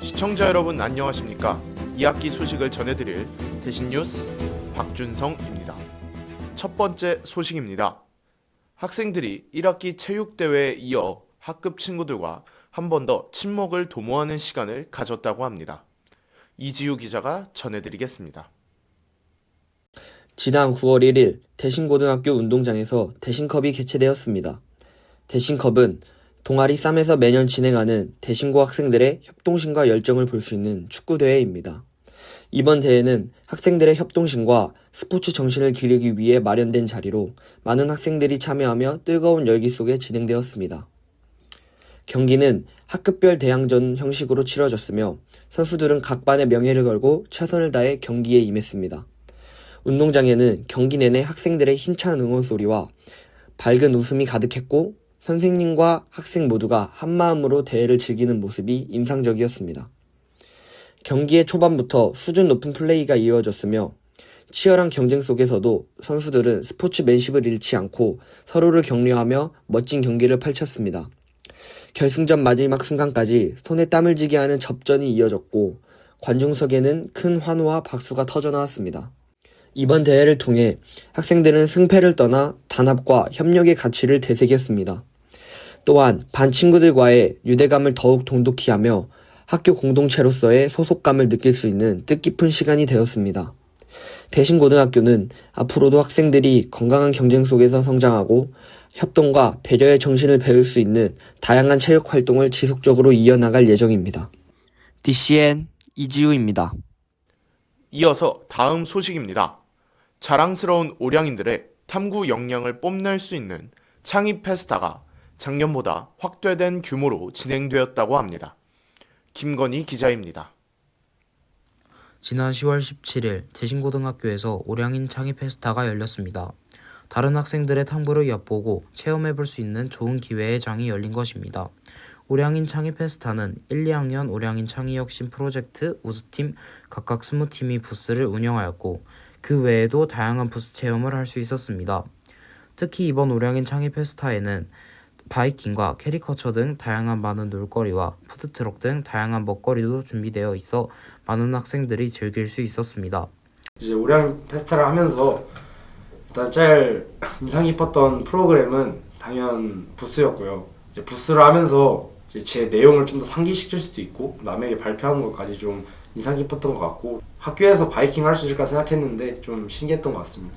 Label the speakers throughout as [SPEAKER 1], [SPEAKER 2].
[SPEAKER 1] 시청자 여러분 안녕하십니까? 2학기 소식을 전해드릴 대신뉴스 박준성입니다. 첫 번째 소식입니다. 학생들이 1학기 체육대회에 이어 학급 친구들과 한 번 더 친목을 도모하는 시간을 가졌다고 합니다. 이지우 기자가 전해드리겠습니다.
[SPEAKER 2] 지난 9월 1일 대신고등학교 운동장에서 대신컵이 개최되었습니다. 대신컵은 동아리 쌈에서 매년 진행하는 대신고 학생들의 협동심과 열정을 볼 수 있는 축구대회입니다. 이번 대회는 학생들의 협동심과 스포츠 정신을 기르기 위해 마련된 자리로 많은 학생들이 참여하며 뜨거운 열기 속에 진행되었습니다. 경기는 학급별 대항전 형식으로 치러졌으며 선수들은 각 반의 명예를 걸고 최선을 다해 경기에 임했습니다. 운동장에는 경기 내내 학생들의 힘찬 응원 소리와 밝은 웃음이 가득했고 선생님과 학생 모두가 한마음으로 대회를 즐기는 모습이 인상적이었습니다. 경기의 초반부터 수준 높은 플레이가 이어졌으며 치열한 경쟁 속에서도 선수들은 스포츠맨십을 잃지 않고 서로를 격려하며 멋진 경기를 펼쳤습니다. 결승전 마지막 순간까지 손에 땀을 쥐게 하는 접전이 이어졌고 관중석에는 큰 환호와 박수가 터져나왔습니다. 이번 대회를 통해 학생들은 승패를 떠나 단합과 협력의 가치를 되새겼습니다. 또한 반 친구들과의 유대감을 더욱 돈독히 하며 학교 공동체로서의 소속감을 느낄 수 있는 뜻깊은 시간이 되었습니다. 대신고등학교는 앞으로도 학생들이 건강한 경쟁 속에서 성장하고 협동과 배려의 정신을 배울 수 있는 다양한 체육 활동을 지속적으로 이어나갈 예정입니다. DCN 이지우입니다.
[SPEAKER 1] 이어서 다음 소식입니다. 자랑스러운 오량인들의 탐구 역량을 뽐낼 수 있는 창의 페스타가 작년보다 확대된 규모로 진행되었다고 합니다. 김건희 기자입니다.
[SPEAKER 3] 지난 10월 17일 대신고등학교에서 오량인 창의 페스타가 열렸습니다. 다른 학생들의 탐구를 엿보고 체험해볼 수 있는 좋은 기회의 장이 열린 것입니다. 오량인 창의 페스타는 1, 2학년 오량인 창의혁신 프로젝트 우수팀 각각 20팀이 부스를 운영하였고 그 외에도 다양한 부스 체험을 할 수 있었습니다. 특히 이번 오량인 창의 페스타에는 바이킹과 캐리커처 등 다양한 많은 놀거리와 푸드트럭 등 다양한 먹거리도 준비되어 있어 많은 학생들이 즐길 수 있었습니다.
[SPEAKER 4] 이제 오량인 페스타를 하면서 일단 제일 인상 깊었던 프로그램은 당연 부스였고요. 이제 부스를 하면서 이제 제 내용을 좀 더 상기시킬 수도 있고 남에게 발표하는 것까지 좀 인상 깊었던 것 같고 학교에서 바이킹 할 수 있을까 생각했는데 좀 신기했던 것 같습니다.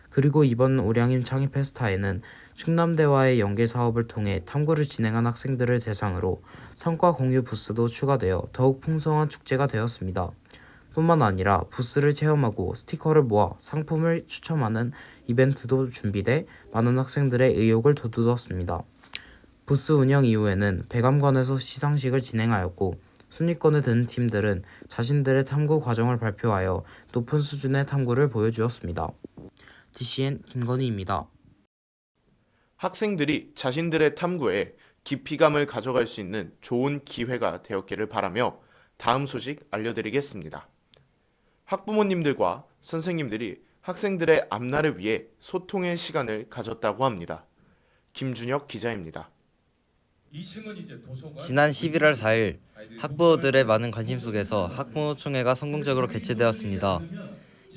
[SPEAKER 3] 그리고 이번 오량인 창의 페스타에는 충남대와의 연계 사업을 통해 탐구를 진행한 학생들을 대상으로 성과 공유 부스도 추가되어 더욱 풍성한 축제가 되었습니다. 뿐만 아니라 부스를 체험하고 스티커를 모아 상품을 추첨하는 이벤트도 준비돼 많은 학생들의 의욕을 돋우었습니다. 부스 운영 이후에는 백암관에서 시상식을 진행하였고 순위권에 드는 팀들은 자신들의 탐구 과정을 발표하여 높은 수준의 탐구를 보여주었습니다. DCN 김건희입니다.
[SPEAKER 1] 학생들이 자신들의 탐구에 깊이감을 가져갈 수 있는 좋은 기회가 되었기를 바라며 다음 소식 알려드리겠습니다. 학부모님들과 선생님들이 학생들의 앞날을 위해 소통의 시간을 가졌다고 합니다. 김준혁 기자입니다.
[SPEAKER 5] 지난 11월 4일 학부모들의 많은 관심 속에서 학부모총회가 성공적으로 개최되었습니다.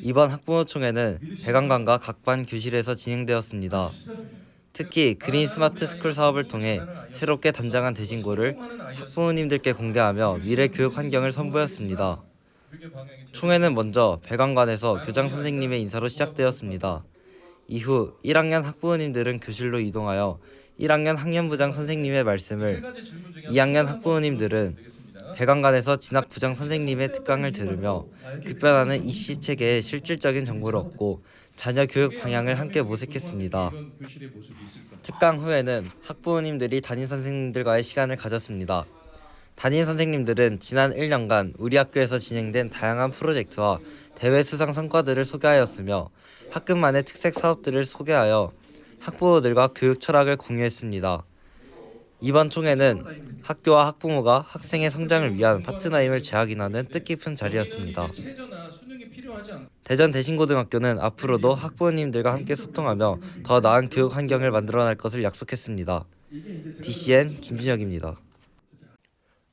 [SPEAKER 5] 이번 학부모총회는 백암관과 각 반 교실에서 진행되었습니다. 특히 그린 스마트 스쿨 사업을 통해 새롭게 단장한 대신고를 학부모님들께 공개하며 미래 교육 환경을 선보였습니다. 총회는 먼저 백암관에서 교장 선생님의 인사로 시작되었습니다. 이후 1학년 학부모님들은 교실로 이동하여 1학년 학년부장 선생님의 말씀을, 2학년 학부모님들은 백암관에서 진학부장 선생님의 특강을 들으며 급변하는 입시 체계의 실질적인 정보를 얻고 자녀 교육 방향을 함께 모색했습니다. 특강 후에는 학부모님들이 담임 선생님들과의 시간을 가졌습니다. 담임 선생님들은 지난 1년간 우리 학교에서 진행된 다양한 프로젝트와 대회 수상 성과들을 소개하였으며 학급만의 특색 사업들을 소개하여 학부모들과 교육 철학을 공유했습니다. 이번 총회는 학교와 학부모가 학생의 성장을 위한 파트너임을 재확인하는 뜻깊은 자리였습니다. 대전 대신고등학교는 앞으로도 학부모님들과 함께 소통하며 더 나은 교육 환경을 만들어낼 것을 약속했습니다. DCN 김준혁입니다.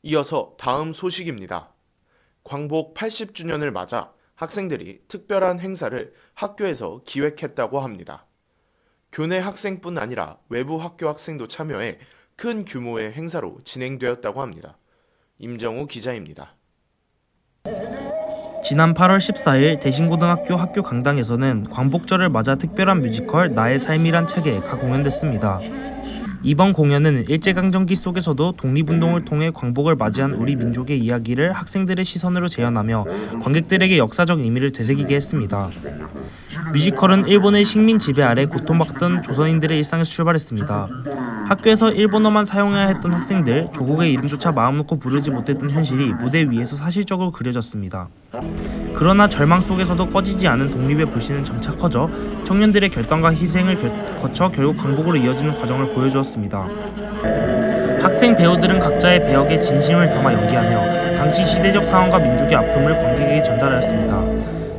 [SPEAKER 1] 이어서 다음 소식입니다. 광복 80주년을 맞아 학생들이 특별한 행사를 학교에서 기획했다고 합니다. 교내 학생뿐 아니라 외부 학교 학생도 참여해 큰 규모의 행사로 진행되었다고 합니다. 임정우 기자입니다.
[SPEAKER 6] 지난 8월 14일 대신고등학교 학교 강당에서는 광복절을 맞아 특별한 뮤지컬 나의 삶이란 책에가 공연됐습니다. 이번 공연은 일제강점기 속에서도 독립운동을 통해 광복을 맞이한 우리 민족의 이야기를 학생들의 시선으로 재현하며 관객들에게 역사적 의미를 되새기게 했습니다. 뮤지컬은 일본의 식민 지배 아래 고통받던 조선인들의 일상에서 출발했습니다. 학교에서 일본어만 사용해야 했던 학생들, 조국의 이름조차 마음 놓고 부르지 못했던 현실이 무대 위에서 사실적으로 그려졌습니다. 그러나 절망 속에서도 꺼지지 않은 독립의 불씨는 점차 커져 청년들의 결단과 희생을 거쳐 결국 광복으로 이어지는 과정을 보여주었습니다. 학생 배우들은 각자의 배역에 진심을 담아 연기하며 당시 시대적 상황과 민족의 아픔을 관객에게 전달하였습니다.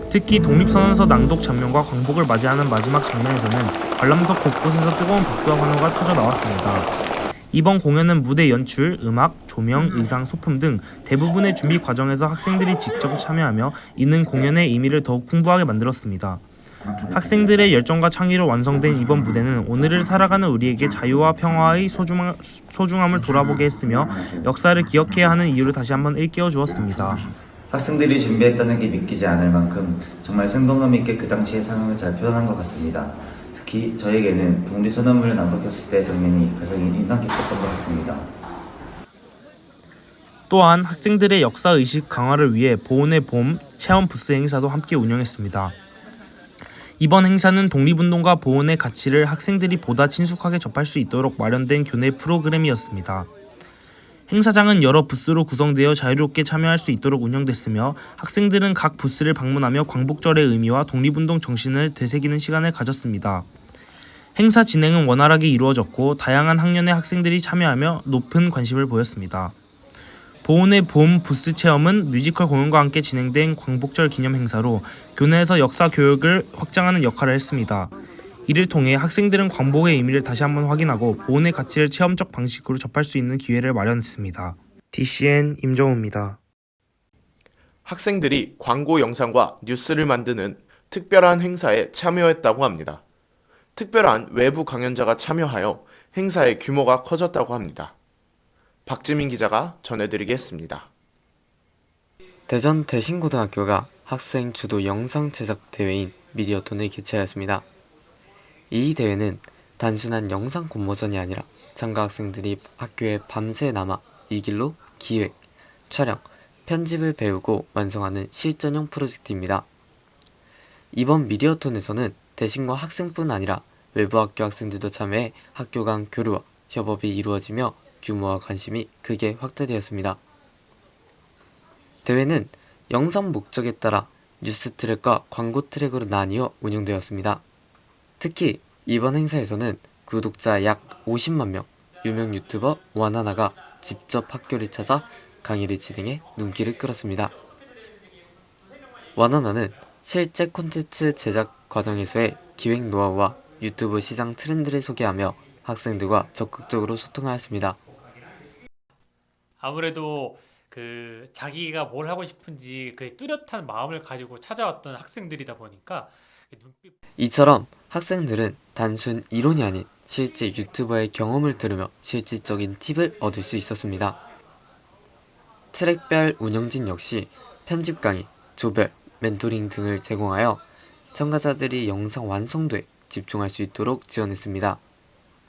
[SPEAKER 6] 특히 독립선언서 낭독 장면과 광복을 맞이하는 마지막 장면에서는 관람석 곳곳에서 뜨거운 박수와 환호가 터져 나왔습니다. 이번 공연은 무대 연출, 음악, 조명, 의상, 소품 등 대부분의 준비 과정에서 학생들이 직접 참여하며 이는 공연의 의미를 더욱 풍부하게 만들었습니다. 학생들의 열정과 창의로 완성된 이번 무대는 오늘을 살아가는 우리에게 자유와 평화의 소중함을 돌아보게 했으며 역사를 기억해야 하는 이유를 다시 한번 일깨워 주었습니다.
[SPEAKER 7] 학생들이 준비했다는 게 믿기지 않을 만큼 정말 생동감 있게 그 당시의 상황을 잘 표현한 것 같습니다. 특히 저에게는 독립선언문을 낭독했을 때 장면이 가장 인상 깊었던 것 같습니다.
[SPEAKER 6] 또한 학생들의 역사의식 강화를 위해 보온의 봄 체험 부스 행사도 함께 운영했습니다. 이번 행사는 독립운동과 보온의 가치를 학생들이 보다 친숙하게 접할 수 있도록 마련된 교내 프로그램이었습니다. 행사장은 여러 부스로 구성되어 자유롭게 참여할 수 있도록 운영됐으며 학생들은 각 부스를 방문하며 광복절의 의미와 독립운동 정신을 되새기는 시간을 가졌습니다. 행사 진행은 원활하게 이루어졌고 다양한 학년의 학생들이 참여하며 높은 관심을 보였습니다. 보온의 봄 부스 체험은 뮤지컬 공연과 함께 진행된 광복절 기념 행사로 교내에서 역사 교육을 확장하는 역할을 했습니다. 이를 통해 학생들은 광복의 의미를 다시 한번 확인하고 보온의 가치를 체험적 방식으로 접할 수 있는 기회를 마련했습니다. DCN 임정우입니다.
[SPEAKER 1] 학생들이 광고 영상과 뉴스를 만드는 특별한 행사에 참여했다고 합니다. 특별한 외부 강연자가 참여하여 행사의 규모가 커졌다고 합니다. 박지민 기자가 전해드리겠습니다.
[SPEAKER 2] 대전 대신고등학교가 학생 주도 영상 제작 대회인 미디어톤을 개최하였습니다. 이 대회는 단순한 영상 공모전이 아니라 참가 학생들이 학교에 밤새 남아 이 길로 기획, 촬영, 편집을 배우고 완성하는 실전형 프로젝트입니다. 이번 미디어톤에서는 대신고 학생뿐 아니라 외부 학교 학생들도 참여해 학교 간 교류와 협업이 이루어지며 규모와 관심이 크게 확대되었습니다. 대회는 영상 목적에 따라 뉴스 트랙과 광고 트랙으로 나뉘어 운영되었습니다. 특히 이번 행사에서는 구독자 약 50만 명, 유명 유튜버 와나나가 직접 학교를 찾아 강의를 진행해 눈길을 끌었습니다. 와나나는 실제 콘텐츠 제작 과정에서의 기획 노하우와 유튜브 시장 트렌드를 소개하며 학생들과 적극적으로 소통하였습니다.
[SPEAKER 8] 아무래도 자기가 뭘 하고 싶은지 그 뚜렷한 마음을 가지고 찾아왔던 학생들이다 보니까
[SPEAKER 2] 이처럼 학생들은 단순 이론이 아닌 실제 유튜버의 경험을 들으며 실질적인 팁을 얻을 수 있었습니다. 트랙별 운영진 역시 편집 강의, 조별, 멘토링 등을 제공하여 참가자들이 영상 완성도에 집중할 수 있도록 지원했습니다.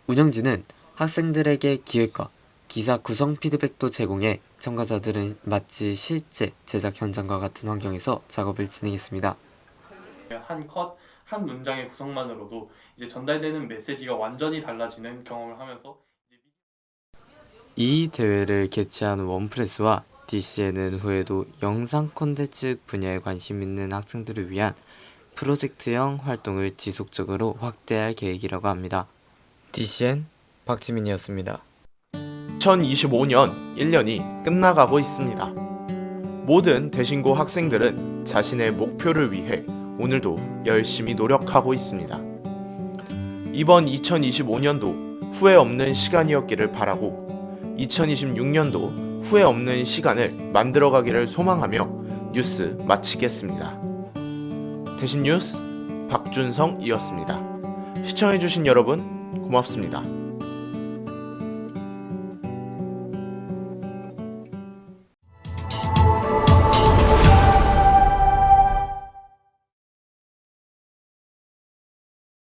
[SPEAKER 2] 운영진은 학생들에게 기획과 기사 구성 피드백도 제공해 참가자들은 마치 실제 제작 현장과 같은 환경에서 작업을 진행했습니다.
[SPEAKER 9] 한 컷, 한 문장의 구성만으로도 이제 전달되는 메시지가 완전히 달라지는 경험을 하면서
[SPEAKER 2] 이 대회를 개최한 원프레스와 DCN은 후에도 영상 콘텐츠 분야에 관심 있는 학생들을 위한 프로젝트형 활동을 지속적으로 확대할 계획이라고 합니다. DCN 박지민이었습니다.
[SPEAKER 1] 2025년 1년이 끝나가고 있습니다. 모든 대신고 학생들은 자신의 목표를 위해 오늘도 열심히 노력하고 있습니다. 이번 2025년도 후회 없는 시간이었기를 바라고 2026년도 후회 없는 시간을 만들어가기를 소망하며 뉴스 마치겠습니다. 대신 뉴스 박준성이었습니다. 시청해주신 여러분 고맙습니다.